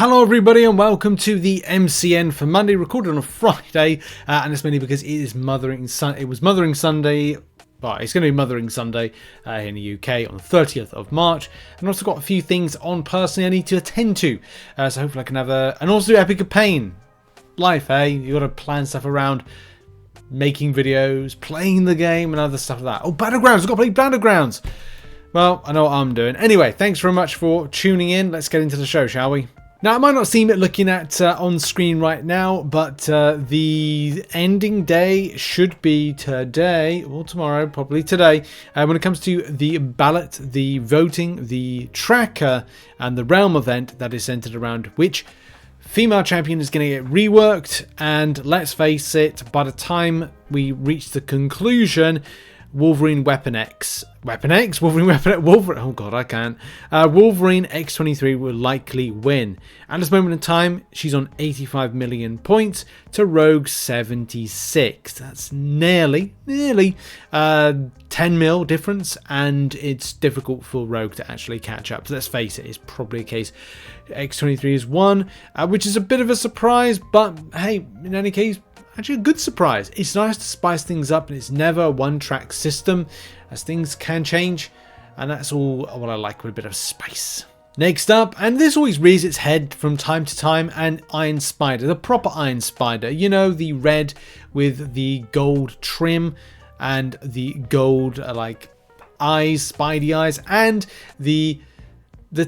Hello everybody and welcome to the MCN for Monday, recorded on a Friday, and it's mainly because it is Mothering Sunday. It was Mothering Sunday, well, it's going to be Mothering Sunday in the UK on the 30th of March, and also got a few things on personally I need to attend to, so hopefully I can have and also Epoch of Pain. Life, eh? You got to plan stuff around making videos, playing the game, and other stuff like that. Oh, Battlegrounds! I've got to play Battlegrounds! Well, I know what I'm doing. Anyway, thanks very much for tuning in. Let's get into the show, shall we? Now, it might not seem it looking at on screen right now, but the ending day should be today, or tomorrow, probably today, when it comes to the ballot, the voting, the tracker, and the realm event that is centered around which female champion is going to get reworked. And let's face it, by the time we reach the conclusion, Wolverine Weapon X. Wolverine oh god, I can't. Wolverine X23 will likely win. At this moment in time, she's on 85 million points to Rogue 76. That's nearly 10 mil difference, and it's difficult for Rogue to actually catch up. So let's face it, it's probably a case X23 is one, which is a bit of a surprise, but hey, in any case, actually a good surprise. It's nice to spice things up, and it's never a one-track system, as things can change, and that's all what I like with a bit of spice. Next up, and this always rears its head from time to time, an Iron Spider, the proper Iron Spider. You know, the red with the gold trim and the gold like eyes, spidey eyes, and the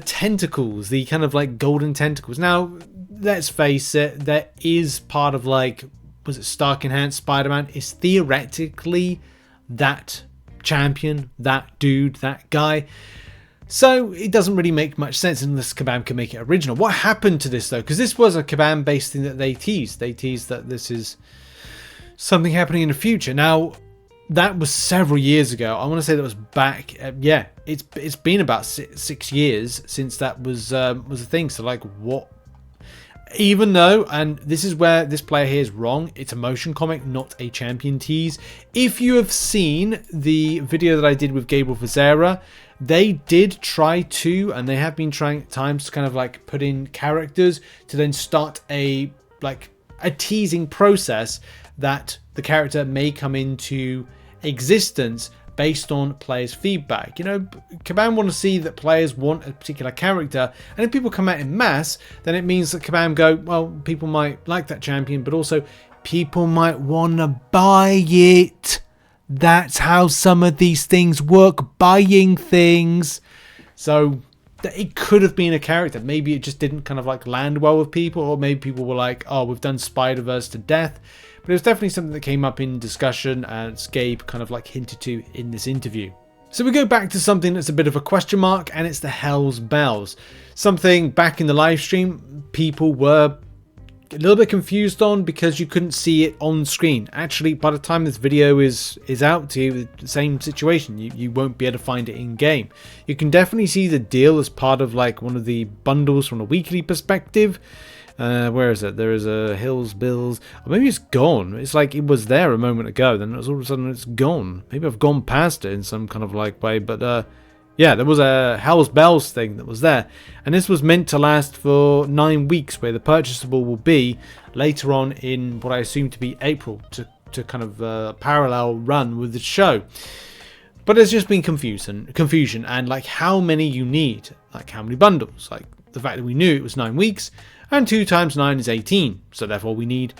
tentacles, the kind of like golden tentacles. Now, let's face it, there is part of like, was it Stark Enhanced Spider-Man, is theoretically that champion, that dude, that guy. So it doesn't really make much sense unless Kabam can make it original. What happened to this though? Because this was a Kabam based thing that they teased. They teased that this is something happening in the future. Now, that was several years ago. I want to say that was back. Yeah, it's been about 6 years since that was a thing. So like, what? Even though, and this is where this player here is wrong, it's a motion comic, not a champion tease. If you have seen the video that I did with Gabriel Fazera, they did try to, and they have been trying at times to kind of like put in characters to then start a teasing process that the character may come into existence based on players' feedback. You know, Kabam want to see that players want a particular character, and if people come out in mass, then it means that Kabam go, well, people might like that champion, but also people might want to buy it. That's how some of these things work, buying things. So it could have been a character. Maybe it just didn't kind of like land well with people, or maybe people were like, oh, we've done Spider-Verse to death. But it was definitely something that came up in discussion, and Gabe kind of like hinted to in this interview. So we go back to something that's a bit of a question mark, and it's the Hell's Bells. Something back in the live stream people were a little bit confused on because you couldn't see it on screen. Actually, by the time this video is out to you, the same situation. You won't be able to find it in game. You can definitely see the deal as part of like one of the bundles from a weekly perspective. Where is it? There is a Hills Bills. Or maybe it's gone. It's like it was there a moment ago, then all of a sudden it's gone. Maybe I've gone past it in some kind of like way, but yeah, there was a Hell's Bells thing that was there, and this was meant to last for 9 weeks, where the purchasable will be later on in what I assume to be April, to kind of parallel run with the show. But there's just been confusion, and like how many you need, like how many bundles, like the fact that we knew it was 9 weeks. And 2 times 9 is 18, so therefore we need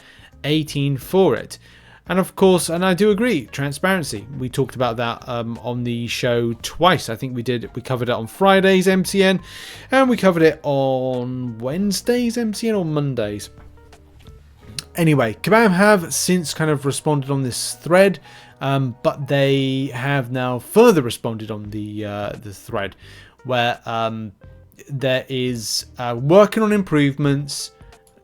18 for it. And of course, and I do agree, transparency. We talked about that on the show twice. I think we covered it on Friday's MCN, and we covered it on Wednesday's MCN or Mondays. Anyway, Kabam have since kind of responded on this thread, but they have now further responded on the thread, where there is working on improvements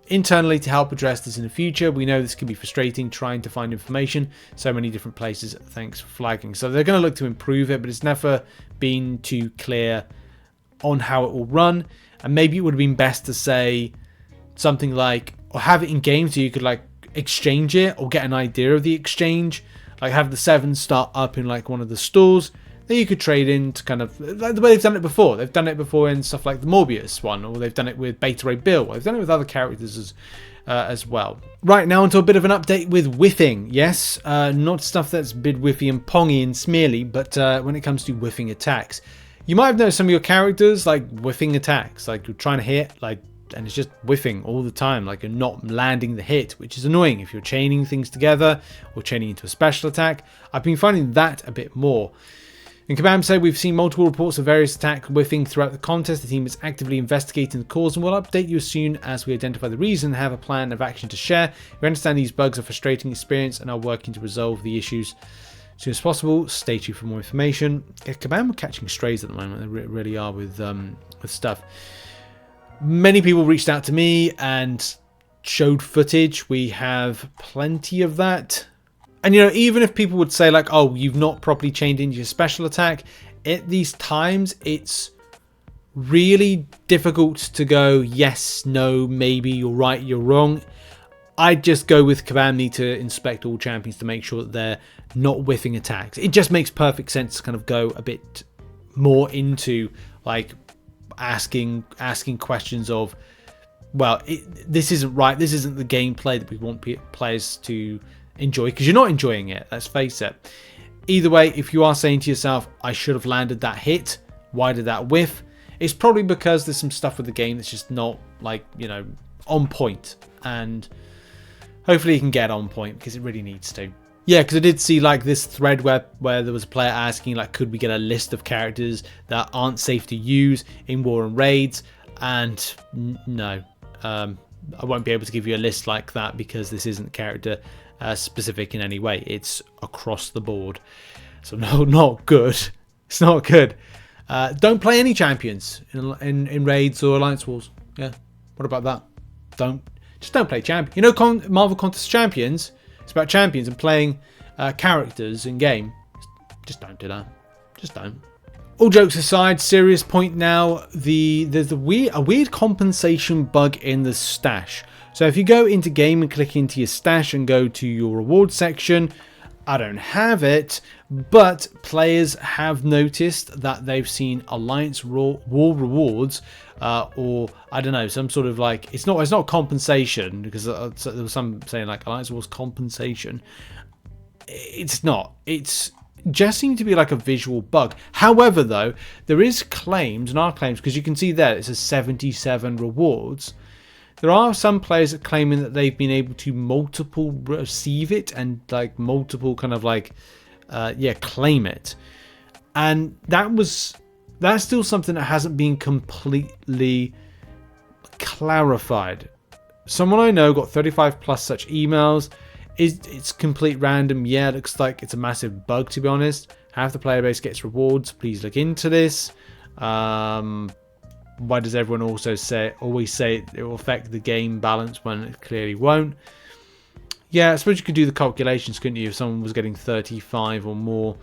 internally to help address this in the future. We know this can be frustrating trying to find information so many different places. Thanks for flagging. So they're going to look to improve it, but it's never been too clear on how it will run. And maybe it would have been best to say something like, or have it in game so you could like exchange it or get an idea of the exchange. Like have the 7 start up in like one of the stores. that you could trade in to kind of, like the way they've done it before. They've done it before in stuff like the Morbius one, or they've done it with Beta Ray Bill, or they've done it with other characters as well. Right, now onto a bit of an update with whiffing. Yes, not stuff that's bid whiffy and pongy and smearly, but when it comes to whiffing attacks. You might have noticed some of your characters like whiffing attacks, like you're trying to hit, like, and it's just whiffing all the time, like you're not landing the hit, which is annoying if you're chaining things together or chaining into a special attack. I've been finding that a bit more. In Kabam said, we've seen multiple reports of various attack whiffing throughout the contest. The team is actively investigating the cause and will update you as soon as we identify the reason and have a plan of action to share. We understand these bugs are a frustrating experience and are working to resolve the issues as soon as possible. Stay tuned for more information. Yeah, Kabam are catching strays at the moment. They really are with stuff. Many people reached out to me and showed footage. We have plenty of that. And, you know, even if people would say like, oh, you've not properly chained into your special attack, at these times, it's really difficult to go, yes, no, maybe, you're right, you're wrong. I'd just go with Kabam need to inspect all champions to make sure that they're not whiffing attacks. It just makes perfect sense to kind of go a bit more into like asking questions of, well, this isn't right, this isn't the gameplay that we want players to enjoy, because you're not enjoying it, let's face it. Either way, if you are saying to yourself, I should have landed that hit, why did that whiff, it's probably because there's some stuff with the game that's just not, like, you know, on point, and hopefully you can get on point, because it really needs to. Yeah, because I did see like this thread where there was a player asking like, could we get a list of characters that aren't safe to use in war and raids, and no, I won't be able to give you a list like that, because this isn't character specific in any way. It's across the board, so no, not good. It's not good. Don't play any champions in raids or alliance wars. Yeah, what about that? Just don't play champion. You know, Marvel Contest Champions, it's about champions and playing characters in game. Just don't do that. Just don't. All jokes aside, serious point now. There's a weird compensation bug in the stash. So if you go into game and click into your stash and go to your reward section, I don't have it, but players have noticed that they've seen Alliance War rewards, or I don't know, some sort of like, it's not compensation, because there was some saying like Alliance War's compensation. It's not. It's just seems to be like a visual bug. However, though, there is claims, and our claims, because you can see there it says 77 rewards. There are some players that claiming that they've been able to multiple receive it and like multiple kind of like claim it, and that's still something that hasn't been completely clarified. Someone I know got 35 plus such emails. It's complete random. Yeah, it looks like it's a massive bug, to be honest. Half the player base gets rewards. Please look into this. Why does everyone also always say it will affect the game balance when it clearly won't? Yeah, I suppose you could do the calculations, couldn't you? If someone was getting 35 or more,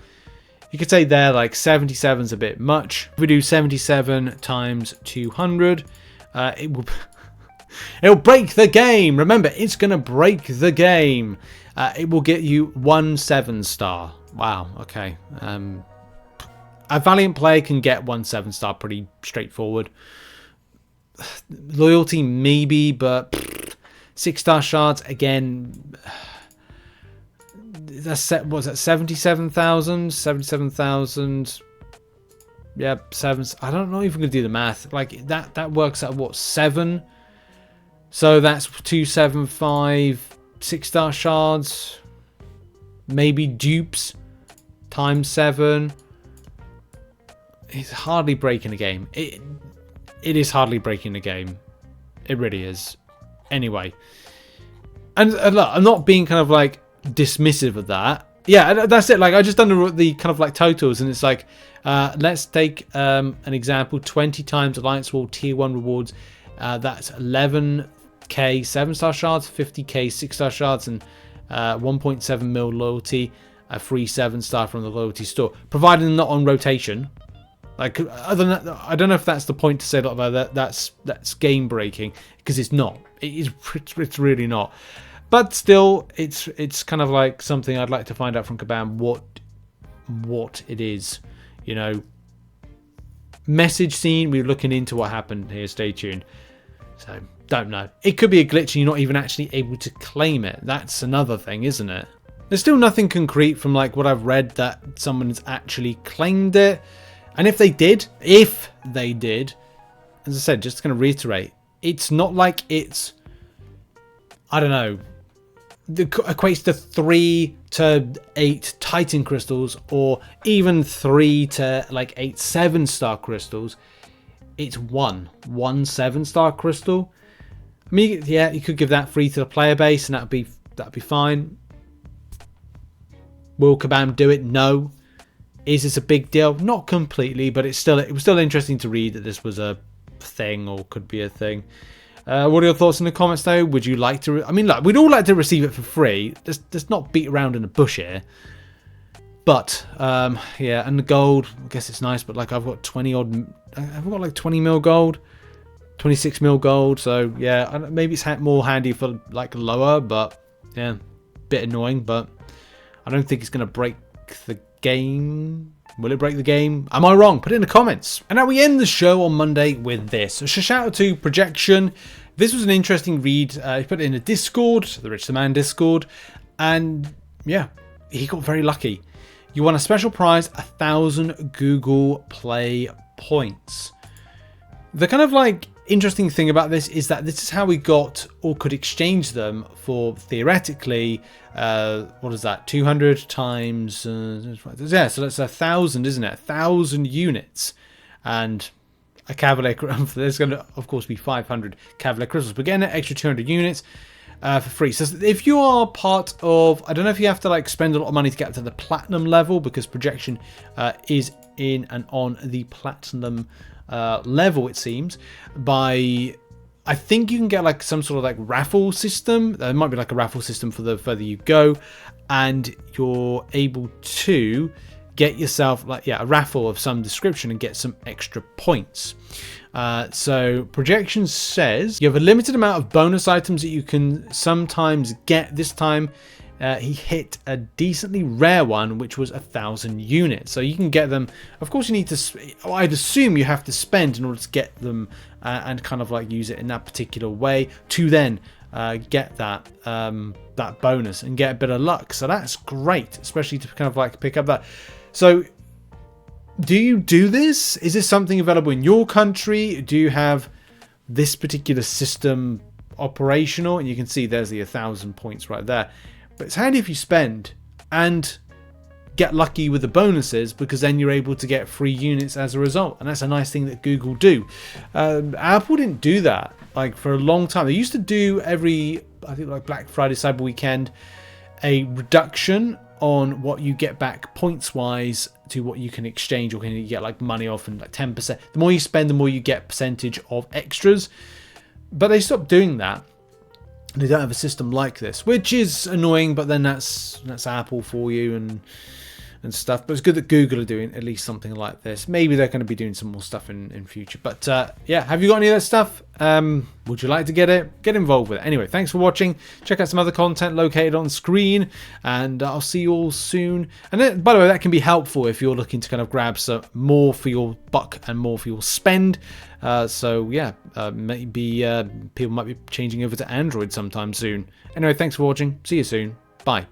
you could say there like 77's a bit much. If we do 77 times 200, it'll break the game. Remember, it's going to break the game. It will get you 1 7-star. Wow, okay. A Valiant player can get 1 7-star pretty straightforward. Loyalty maybe, but 6-star shards again. That's what's that? 77,000. 77,000. Yep, 7. I don't know if I'm gonna do the math. Like that works out what, 7? So that's 275 6-star shards. Maybe dupes times 7. It's hardly breaking a game. It is hardly breaking a game. It really is. Anyway. And look, I'm not being kind of like dismissive of that. Yeah, that's it. Like, I just done the kind of like totals, and it's like, let's take an example. 20 times Alliance War Tier 1 rewards. That's 11k 7-star shards, 50k 6-star shards, and 1.7 mil loyalty. A free 7-star from the loyalty store, provided they're not on rotation. Like, other than that, I don't know if that's the point to say that that's game breaking, because it's not. It's really not. But still, it's kind of like something I'd like to find out from Kabam what it is. you know, message seen. We're looking into what happened here. Stay tuned. So, don't know. It could be a glitch and you're not even actually able to claim it. That's another thing, isn't it? There's still nothing concrete from like what I've read that someone's actually claimed it. And if they did, as I said, just going to reiterate, it's not like it's, I don't know, equates to 3 to 8 Titan crystals or even 3 to like 8 7-star crystals. It's one 7-star crystal. I mean, yeah, you could give that free to the player base and that'd be fine. Will Kabam do it? No. Is this a big deal? Not completely, but it was still interesting to read that this was a thing or could be a thing. What are your thoughts in the comments though? Would you like to... I mean, look, we'd all like to receive it for free. Let's not beat around in the bush here. But, yeah, and the gold, I guess it's nice, but like I've got 20 odd... I've got like 20 mil gold. 26 mil gold. So, yeah, maybe it's more handy for like lower, but yeah, bit annoying. But I don't think it's going to break the game. Will it break the game? Am I wrong? Put it in the comments. And now we end the show on Monday with this. So shout out to Projection. This was an interesting read. He put it in a Discord, the RichTheMan Discord. And yeah, he got very lucky. You won a special prize, 1,000 Google Play points. The kind of like interesting thing about this is that this is how we got or could exchange them for theoretically what is that, 200 times yeah, so that's 1,000, isn't it? 1,000 units and a Cavalier. There's going to of course be 500 Cavalier crystals, but getting an extra 200 units for free. So if you are part of, I don't know if you have to like spend a lot of money to get to the platinum level, because Projection is in and on the platinum level, it seems. By, I think you can get like some sort of like raffle system. There might be like a raffle system for the further you go, and you're able to get yourself like, yeah, a raffle of some description and get some extra points. So Projection says you have a limited amount of bonus items that you can sometimes get. This time he hit a decently rare one, which was 1,000 units. So you can get them. Of course, you need to, I'd assume you have to spend in order to get them and kind of like use it in that particular way to then get that that bonus and get a bit of luck. So that's great, especially to kind of like pick up that. So do you do this? Is this something available in your country? Do you have this particular system operational? And you can see there's the 1,000 points right there. But it's handy if you spend and get lucky with the bonuses, because then you're able to get free units as a result. And that's a nice thing that Google do. Apple didn't do that like for a long time. They used to do every, I think like Black Friday, Cyber Weekend, a reduction on what you get back points wise to what you can exchange, or can you get like money off, and like 10%. The more you spend, the more you get percentage of extras. But they stopped doing that. They don't have a system like this, which is annoying, but then that's Apple for you and stuff. But it's good that Google are doing at least something like this. Maybe they're going to be doing some more stuff in future. But yeah, have you got any of that stuff? Would you like to get it? Get involved with it. Anyway, thanks for watching. Check out some other content located on screen, and I'll see you all soon. And then, by the way, that can be helpful if you're looking to kind of grab some more for your buck and more for your spend. So yeah, maybe people might be changing over to Android sometime soon. Anyway, thanks for watching. See you soon. Bye.